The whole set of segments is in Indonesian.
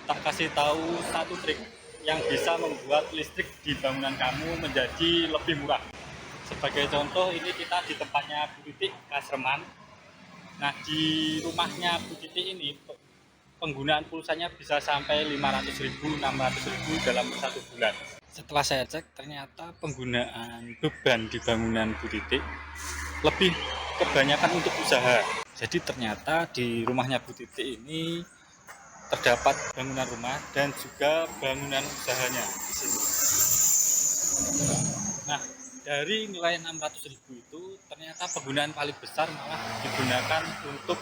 tak kasih tahu satu trik yang bisa membuat listrik di bangunan kamu menjadi lebih murah. Sebagai contoh, ini kita di tempatnya Bu Titik, Kasreman. Nah, di rumahnya Bu Titik ini penggunaan pulsanya bisa sampai 500.000, 600.000 dalam satu bulan. Setelah saya cek, ternyata penggunaan beban di bangunan Bu Titik lebih kebanyakan untuk usaha. Jadi ternyata di rumahnya Bu Titik ini terdapat bangunan rumah dan juga bangunan usahanya di sini. Nah, dari nilai 600.000 itu ternyata penggunaan paling besar malah digunakan untuk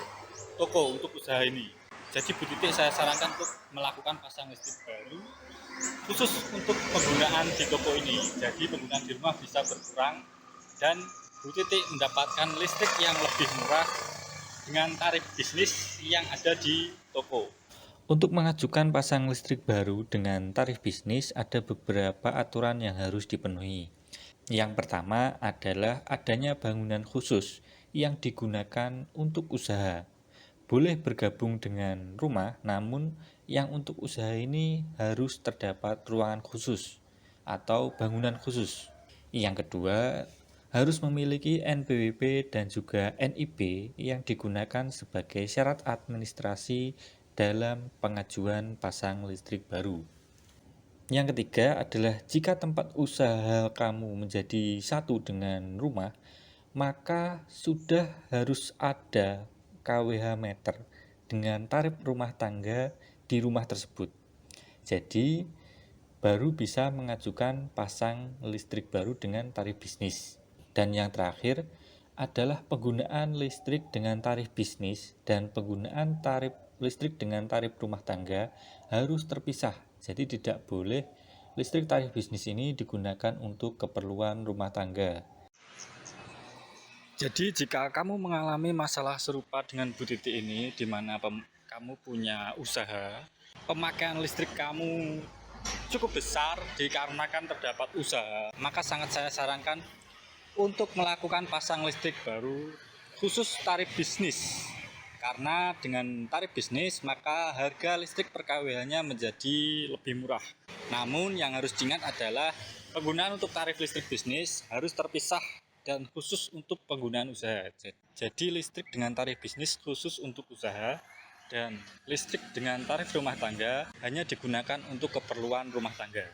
toko, untuk usaha ini. Jadi Bu Titik saya sarankan untuk melakukan pasang listrik baru khusus untuk penggunaan di toko ini. Jadi penggunaan di rumah bisa berkurang dan Bu Titik mendapatkan listrik yang lebih murah dengan tarif bisnis yang ada di toko. Untuk mengajukan pasang listrik baru dengan tarif bisnis, ada beberapa aturan yang harus dipenuhi. Yang pertama adalah adanya bangunan khusus yang digunakan untuk usaha. Boleh bergabung dengan rumah, namun yang untuk usaha ini harus terdapat ruangan khusus atau bangunan khusus. Yang kedua, harus memiliki NPWP dan juga NIB yang digunakan sebagai syarat administrasi dalam pengajuan pasang listrik baru. Yang ketiga adalah jika tempat usaha kamu menjadi satu dengan rumah, maka sudah harus ada KWH meter dengan tarif rumah tangga di rumah tersebut. Jadi, baru bisa mengajukan pasang listrik baru dengan tarif bisnis. Dan yang terakhir adalah penggunaan listrik dengan tarif bisnis dan penggunaan tarif listrik dengan tarif rumah tangga harus terpisah. Jadi tidak boleh listrik tarif bisnis ini digunakan untuk keperluan rumah tangga. Jadi jika kamu mengalami masalah serupa dengan Bu Titik ini, di mana kamu punya usaha, pemakaian listrik kamu cukup besar dikarenakan terdapat usaha, maka sangat saya sarankan untuk melakukan pasang listrik baru khusus tarif bisnis. Karena dengan tarif bisnis maka harga listrik per kWh-nya menjadi lebih murah. Namun yang harus diingat adalah penggunaan untuk tarif listrik bisnis harus terpisah dan khusus untuk penggunaan usaha. Jadi listrik dengan tarif bisnis khusus untuk usaha dan listrik dengan tarif rumah tangga hanya digunakan untuk keperluan rumah tangga.